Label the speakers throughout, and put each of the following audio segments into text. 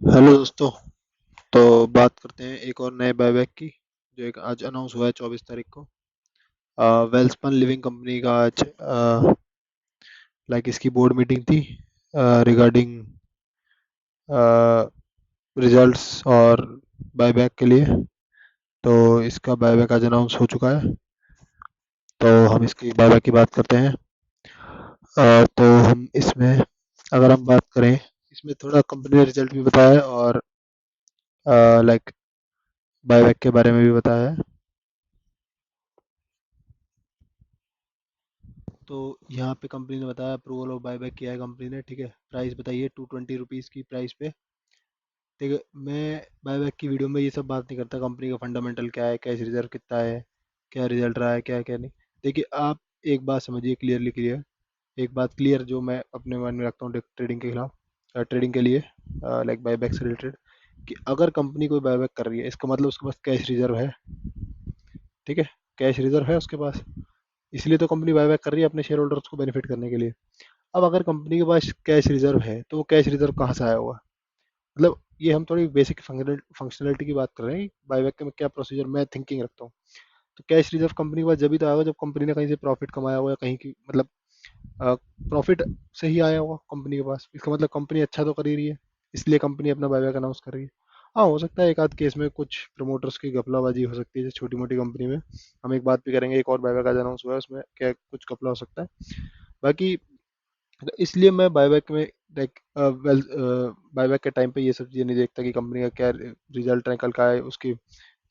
Speaker 1: Hello दोस्तों। तो बात करते हैं एक और नए बायबैक की, जो एक आज अनाउंस हुआ है 24 तारीख को। वेल्सपन लिविंग कंपनी का आज इसकी बोर्ड मीटिंग थी रिगार्डिंग रिजल्ट्स और बायबैक के लिए। तो इसका बायबैक आज अनाउंस हो चुका है। तो हम इसकी बायबैक की बात करते हैं। तो हम इसमें अगर हम बात करें, इसमें थोड़ा कंपनी ने रिजल्ट भी बताया है और लाइक बायबैक के बारे में भी बताया है। तो यहाँ पे कंपनी ने बताया अप्रूवल ऑफ बायबैक किया है कंपनी ने, ठीक है। प्राइस बताइए 220 रुपीज़ की प्राइस पे, ठीक है। मैं बायबैक की वीडियो में ये सब बात नहीं करता, कंपनी का फंडामेंटल क्या है, कैश रिजर्व कितना है, क्या रिजल्ट रहा है, क्या क्या नहीं। देखिए आप एक बात समझिए क्लियरली क्लियर, एक बात क्लियर जो मैं अपने मन में रखता हूँ ट्रेडिंग के खिलाफ, ट्रेडिंग के लिए, बायबैक से रिलेटेड, कि अगर कंपनी कोई बायबैक कर रही है इसका मतलब उसके पास कैश रिजर्व है, ठीक है। कैश रिजर्व है उसके पास, इसलिए तो कंपनी बायबैक कर रही है अपने शेयर होल्डर्स को बेनिफिट करने के लिए। अब अगर कंपनी के पास कैश रिजर्व है तो वो कैश रिजर्व कहाँ से आया होगा? मतलब ये हम थोड़ी बेसिक फंक्शनलिटी की बात कर रहे हैं, बायबैक में क्या प्रोसीजर मैं थिंकिंग रखता हूँ। तो कैश रिजर्व कंपनी के पास जब भी तो आएगा जब कंपनी ने कहीं से प्रॉफिट कमाया होगा, या कहीं की मतलब प्रॉफिट से ही आया होगा कंपनी के पास। इसका मतलब कंपनी अच्छा तो कर ही रही है, इसलिए कंपनी अपना बायबैक अनाउंस कर रही है। हाँ, हो सकता है एक आध केस में कुछ प्रमोटर्स की घपलाबाजी हो सकती है, जैसे छोटी मोटी कंपनी में। हम एक बात भी करेंगे, एक और बायबैक आज अनाउंस हुआ है उसमें क्या कुछ घपला हो सकता है। बाकी तो इसलिए मैं बायबैक में लाइक वेल बायबैक के टाइम पे ये सब चीज़ें नहीं देखता कि कंपनी का क्या रिजल्ट निकल का है, उसकी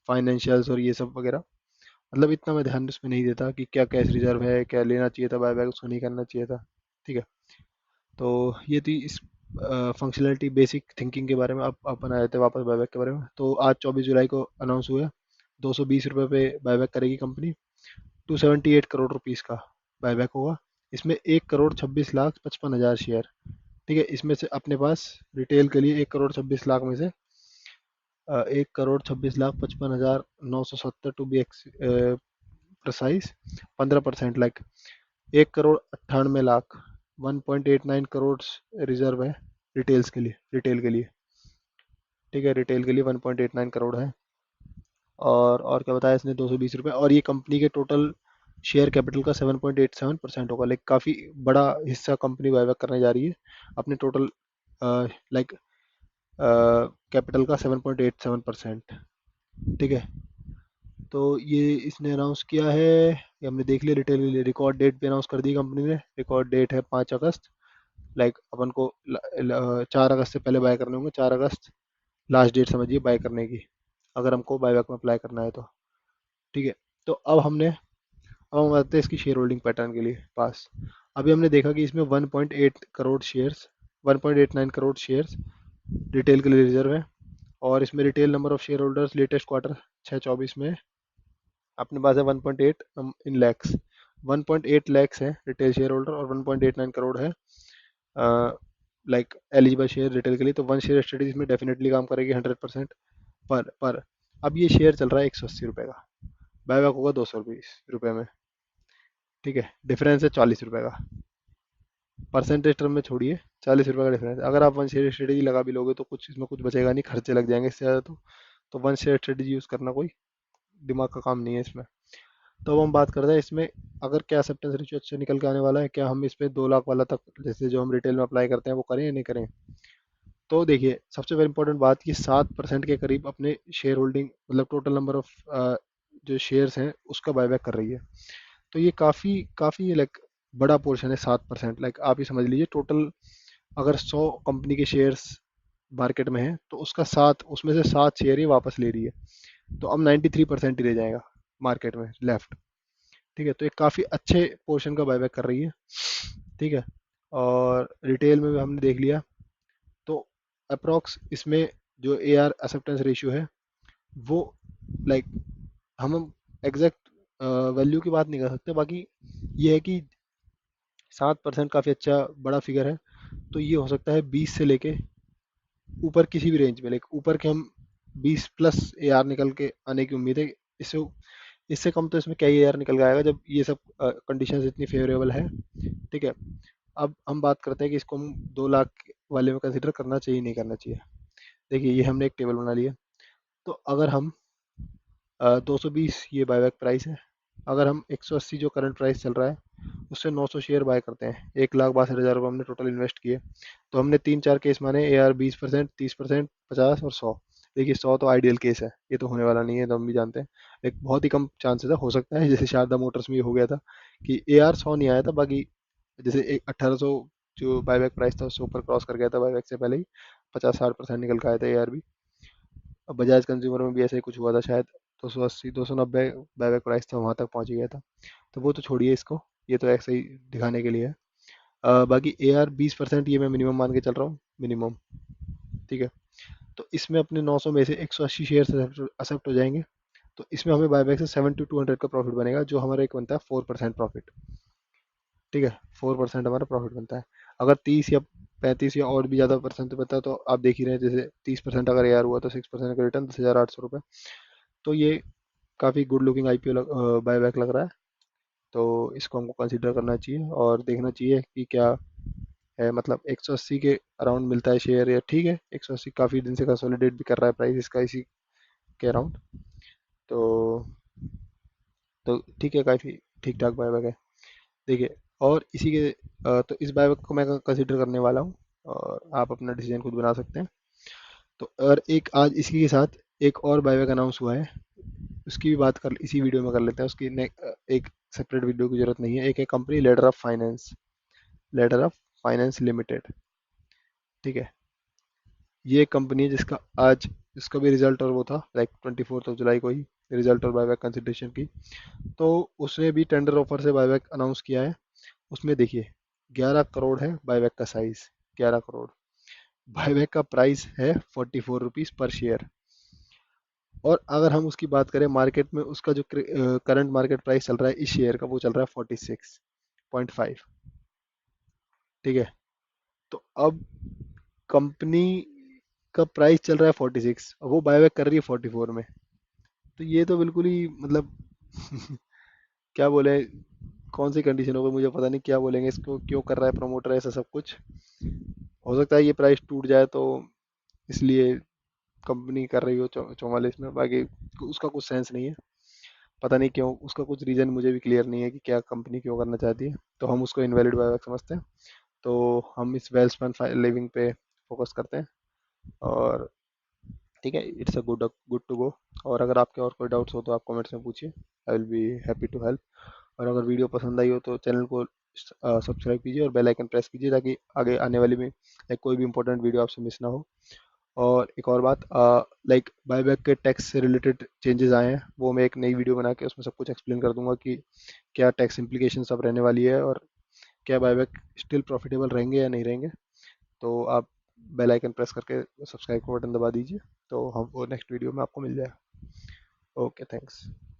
Speaker 1: फाइनेंशियल्स और ये सब वगैरह। मतलब इतना मैं ध्यान उसमें नहीं देता कि क्या कैश रिजर्व है, क्या लेना चाहिए था बायबैक, उसको नहीं करना चाहिए था, ठीक है। तो ये थी इस फंक्शनलिटी बेसिक थिंकिंग के बारे में। अब अपन आ जाते हैं वापस बायबैक के बारे में। तो आज 24 जुलाई को अनाउंस हुआ है, 220 रुपये पे बायबैक करेगी कंपनी। 278 करोड़ रुपीज़ का बायबैक होगा। इसमें 1 करोड़ 26 लाख 55 हज़ार शेयर, ठीक है। इसमें से अपने पास रिटेल के लिए 1 करोड़ 26 लाख में से 1 करोड़ 26 लाख 55 हज़ार 970 to be precise 15%, 1 crore 98 lakh 1.89 crore reserve है रिटेल के लिए, ठीक है। रिटेल के लिए 1.89 करोड़ है। और क्या बताया इसने, 220 रुपये। और ये कंपनी के टोटल शेयर कैपिटल का 7.87% होगा। काफ़ी बड़ा हिस्सा कंपनी बायबैक करने जा रही है अपने टोटल लाइक कैपिटल का 7.87%, ठीक है। तो ये इसने अनाउंस किया है, ये हमने देख लिया। रिटेल के लिए रिकॉर्ड डेट भी अनाउंस कर दी कंपनी ने। रिकॉर्ड डेट है 5 अगस्त। अपन को 4 अगस्त से पहले बाय करने होंगे। 4 अगस्त लास्ट डेट समझिए बाय करने की, अगर हमको बायबैक में अप्लाई करना है तो, ठीक है। तो अब हम आते हैं इसकी शेयर होल्डिंग पैटर्न के लिए पास। अभी हमने देखा कि इसमें 1.89 करोड़ शेयर्स रिटेल के लिए रिजर्व है। और इसमें retail number of share holders latest quarter 6/24 में अपने पास है 1.8 इन लैक्स। 1.8 लैक्स है रिटेल शेयर होल्डर, और 1.89 करोड़ है एलिजिबल शेयर रिटेल के लिए। तो वन शेयर स्ट्रेटेजी में डेफिनेटली काम करेगी 100%। पर अब ये शेयर चल रहा है 180 रुपये का, बायबैक होगा 220 रुपये में, ठीक है। डिफरेंस है 40 रुपये का, परसेंटेज टर्म में छोड़िए, 40 रुपये का डिफरेंस। अगर आप वन शेयर स्ट्रेटेजी लगा भी लोगे तो कुछ इसमें कुछ बचेगा नहीं, खर्चे लग जाएंगे इससे ज़्यादा। तो वन शेयर स्ट्रेटेजी यूज़ करना कोई दिमाग का काम नहीं है इसमें। तो अब हम बात करते हैं इसमें अगर क्या एक्सेप्टेंस रेशियो अच्छा निकल के आने वाला है, क्या हम इसमें 2 लाख वाला तक जैसे जो हम रिटेल में अप्लाई करते हैं वो करें या नहीं करें। तो देखिए सबसे पहले इंपॉर्टेंट बात, कि 7% के करीब अपने शेयर होल्डिंग मतलब टोटल नंबर ऑफ जो शेयर्स हैं उसका बायबैक कर रही है। तो ये काफ़ी काफ़ी बड़ा पोर्शन है 7%। आप ही समझ लीजिए टोटल अगर 100 कंपनी के शेयर्स मार्केट में है तो उसका 7, उसमें से 7 शेयर ही वापस ले रही है। तो अब 93% ही रह जाएगा मार्केट में लेफ्ट, ठीक है। तो एक काफ़ी अच्छे पोर्शन का बायबैक कर रही है, ठीक है। और रिटेल में भी हमने देख लिया। तो अप्रॉक्स इसमें जो ए आर एक्सेप्टेंस रेशियो है वो लाइक हम एग्जैक्ट वैल्यू की बात नहीं कर सकते। बाकी ये है कि 7% काफ़ी अच्छा बड़ा फिगर है। तो ये हो सकता है 20 से लेके ऊपर किसी भी रेंज में, ऊपर के हम 20 प्लस ए आर निकल के आने की उम्मीद है। इससे इससे कम तो इसमें क्या ही ए आर निकल के आएगा जब ये सब कंडीशंस इतनी फेवरेबल है, ठीक है। अब हम बात करते हैं कि इसको हम 2 लाख वाले में कंसिडर करना चाहिए नहीं करना चाहिए। देखिए ये हमने एक टेबल बना लिया। तो अगर हम 220 ये बायबैक प्राइस है, अगर हम 180 जो करंट प्राइस चल रहा है उससे 900 शेयर बाय करते हैं, 1,62,000 रुपये हमने टोटल इन्वेस्ट किए। तो हमने तीन चार केस माने, ए आर 20%, 30%, 50 और 100। देखिए 100 तो आइडियल केस है, ये तो होने वाला नहीं है, तो हम भी जानते हैं। एक बहुत ही कम चांसेस है, हो सकता है जैसे शारदा मोटर्स में ये हो गया था कि ए आर 100 नहीं आया था, बाकी जैसे एक 1800 जो बायबैक प्राइस था उससे ऊपर क्रॉस कर गया था बायबैक से पहले ही, 50-60% निकल के आया था ए आर भी। अब बजाज कंज्यूमर में भी ऐसा ही कुछ हुआ था शायद, 280 290 बायबैक प्राइस था, वहां तक पहुंच गया था। तो वो तो छोड़िए इसको, ये तो ऐसे ही दिखाने के लिए है। बाकी ए आर 20% ये मैं मिनिमम मान के चल रहा हूँ, मिनिमम। ठीक है। तो इसमें अपने 900 में से 180 शेयर एक्सेप्ट हो जाएंगे। तो इसमें हमें बायबैक से 7 to 200 का प्रॉफिट बनेगा, जो हमारा एक बनता है 4% प्रॉफिट। ठीक है। 4% हमारा प्रॉफिट बनता है। अगर 30 या 35 या और भी ज़्यादा परसेंट बनता है तो आप देख ही रहे हैं, जैसे 30% अगर ए आर हुआ तो 6% का रिटर्न 10,800 रुपये। तो ये काफ़ी गुड लुकिंग आईपीओ बायबैक लग रहा है। तो इसको हमको कंसीडर करना चाहिए और देखना चाहिए कि क्या है, मतलब 180 के अराउंड मिलता है शेयर, या ठीक है 180 काफ़ी दिन से कंसोलिडेट भी कर रहा है प्राइस इसका इसी के अराउंड। तो ठीक है, काफ़ी ठीक ठाक बायबैक है। देखिए, और इसी के तो इस बायबैक को मैं कंसीडर करने वाला हूँ, और आप अपना डिसीजन खुद बना सकते हैं। तो और एक आज इसी के साथ एक और बायबैक अनाउंस हुआ है, उसकी भी बात कर इसी वीडियो में कर लेते हैं। उसकी एक सेपरेट वीडियो की जरूरत नहीं है। एक है company ladder of finance, ladder of finance limited. ठीक है। ये कंपनी है जिसका आज, जिसका भी रिजल्ट और वो था लाइक 24 जुलाई को ही रिजल्ट और बायबैक कंसिडरेशन की। तो उसने भी टेंडर ऑफर से बायबैक अनाउंस किया है। उसमें देखिए 11 करोड़ है बायबैक का साइज, 11 करोड़। बायबैक का प्राइस है 44 रुपीज़ पर शेयर। और अगर हम उसकी बात करें मार्केट में, उसका जो करंट मार्केट प्राइस चल रहा है इस शेयर का, वो चल रहा है 46.5। ठीक है। तो अब कंपनी का प्राइस चल रहा है 46 और वो बायबैक कर रही है 44 में। तो ये तो बिल्कुल ही मतलब क्या बोले, कौन सी कंडीशन होगी मुझे पता नहीं, क्या बोलेंगे इसको, क्यों कर रहा है प्रमोटर ऐसा सब कुछ। हो सकता है ये प्राइस टूट जाए तो इसलिए कंपनी कर रही हो 44 में, बाकी उसका कुछ सेंस नहीं है। पता नहीं क्यों, उसका कुछ रीज़न मुझे भी क्लियर नहीं है कि क्या कंपनी क्यों करना चाहती है, तो हम उसको इनवैलिड बायबैक समझते हैं। तो हम इस वेल्सपन लिविंग पे फोकस करते हैं। और ठीक है, it's a good to go. और अगर आपके और कोई डाउट्स हो तो आप कमेंट्स में पूछिए, I will be happy to help. और अगर वीडियो पसंद आई हो तो चैनल को सब्सक्राइब कीजिए और बेल आइकन प्रेस कीजिए, ताकि आगे आने वाली में लाइक कोई भी इंपॉर्टेंट वीडियो आपसे मिस ना हो। और एक और बात, लाइक बायबैक के टैक्स से रिलेटेड चेंजेस आए हैं, वो मैं एक नई वीडियो बना के उसमें सब कुछ एक्सप्लेन कर दूंगा कि क्या टैक्स इम्प्लीकेशन सब रहने वाली है, और क्या बायबैक स्टिल प्रॉफिटेबल रहेंगे या नहीं रहेंगे। तो आप बेल आइकन प्रेस करके सब्सक्राइब का बटन दबा दीजिए, तो हम वो नेक्स्ट वीडियो में आपको मिल जाएगा। Okay, thanks.